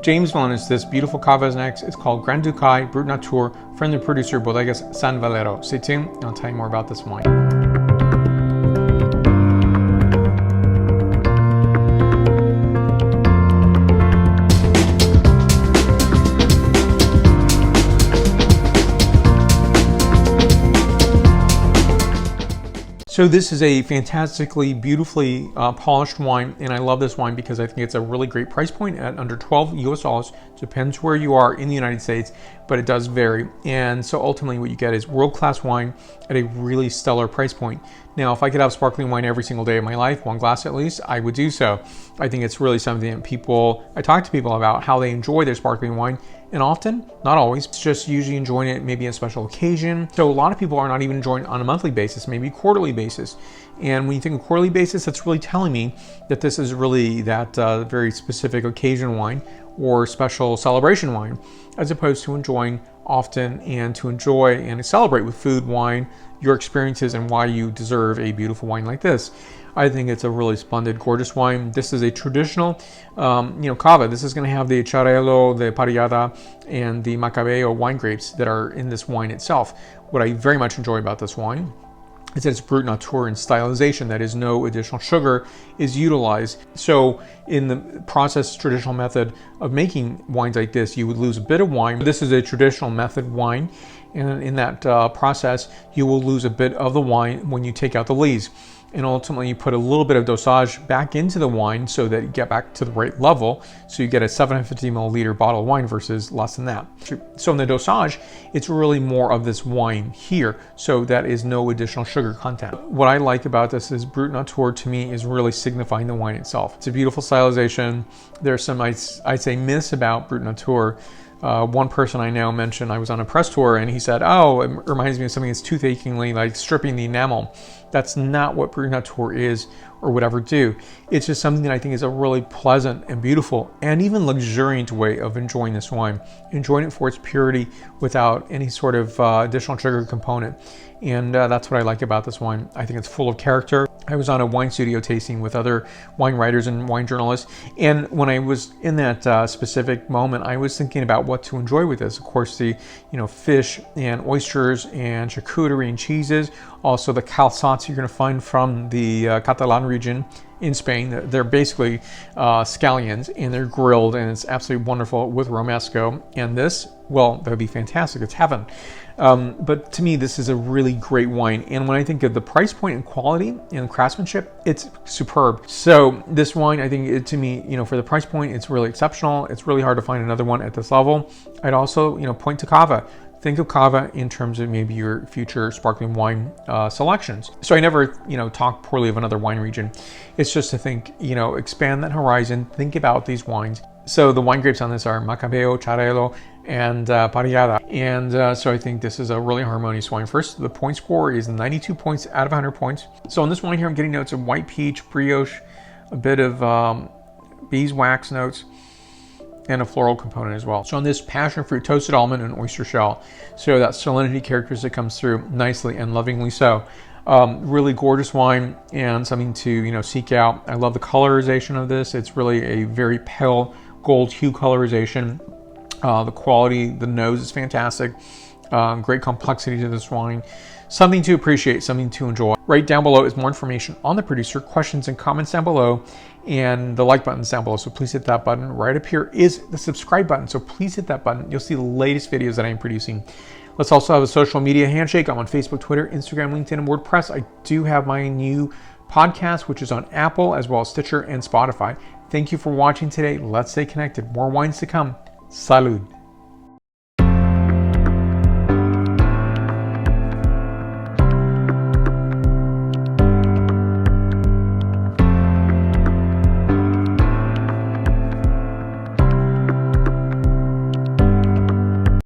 James Vaughn is this beautiful Cava is next. It's called Grand Ducay, Brut Nature, from the producer Bodegas San Valero. Stay tuned, and I'll tell you more about this wine. So this is a fantastically, beautifully polished wine, and I love this wine because I think it's a really great price point at under 12 US dollars. Depends where you are in the United States, but it does vary. And so ultimately what you get is world-class wine at a really stellar price point. Now, if I could have sparkling wine every single day of my life, one glass at least, I would do so. I think it's really something that I talk to people about how they enjoy their sparkling wine, and often, not always, it's just usually enjoying it maybe a special occasion. So a lot of people are not even enjoying it on a monthly basis, maybe quarterly basis. And when you think of quarterly basis, that's really telling me that this is really that very specific occasion wine or special celebration wine, as opposed to enjoying often and to enjoy and celebrate with food, wine, your experiences, and why you deserve a beautiful wine like this. I think it's a really splendid, gorgeous wine. This is a traditional, Cava. This is going to have the Xarel-lo, the Parellada, and the Macabeo wine grapes that are in this wine itself. What I very much enjoy about this wine is that it's Brut Nature and stylization, that is no additional sugar is utilized. So in the process, traditional method of making wines like this, you would lose a bit of wine. This is a traditional method wine, and in that process, you will lose a bit of the wine when you take out the lees. And ultimately, you put a little bit of dosage back into the wine so that you get back to the right level. So you get a 750 milliliter bottle of wine versus less than that. So in the dosage, it's really more of this wine here. So that is no additional sugar content. What I like about this is Brut Nature, to me, is really signifying the wine itself. It's a beautiful stylization. There's some, I'd say, myths about Brut Nature. One person I know mentioned, I was on a press tour, and he said, oh, it reminds me of something that's toothachingly like stripping the enamel. That's not what Brut Nature is or would ever do. It's just something that I think is a really pleasant and beautiful and even luxuriant way of enjoying this wine. Enjoying it for its purity without any sort of additional sugar component. And that's what I like about this wine. I think it's full of character. I was on a wine studio tasting with other wine writers and wine journalists, and when I was in that specific moment, I was thinking about what to enjoy with this. Of course, the fish and oysters and charcuterie and cheeses, also the calçots you're going to find from the Catalan region in Spain. They're basically scallions, and they're grilled, and it's absolutely wonderful with romesco. And this, well, that would be fantastic. It's heaven. But to me, this is a really great wine. And when I think of the price point and quality and craftsmanship, it's superb. So this wine, I think, to me, for the price point, it's really exceptional. It's really hard to find another one at this level. I'd also, point to Cava. Think of Cava in terms of maybe your future sparkling wine selections. So I never, talk poorly of another wine region. It's just to think, expand that horizon, think about these wines. So the wine grapes on this are Macabeo, Xarel-lo, and Parellada. And so I think this is a really harmonious wine. First, the point score is 92 points out of 100 points. So on this wine here, I'm getting notes of white peach, brioche, a bit of beeswax notes, and a floral component as well. So on this, passion fruit, toasted almond, and oyster shell. So that salinity characteristic comes through nicely and lovingly so. Really gorgeous wine and something to seek out. I love the colorization of this. It's really a very pale gold hue colorization. The quality, the nose is fantastic. Great complexity to this wine. Something to appreciate, something to enjoy. Right down below is more information on the producer, questions and comments down below, and the like button's down below. So please hit that button. Right up here is the subscribe button. So please hit that button. You'll see the latest videos that I'm producing. Let's also have a social media handshake. I'm on Facebook, Twitter, Instagram, LinkedIn, and WordPress. I do have my new podcast, which is on Apple, as well as Stitcher and Spotify. Thank you for watching today. Let's stay connected. More wines to come. Salud.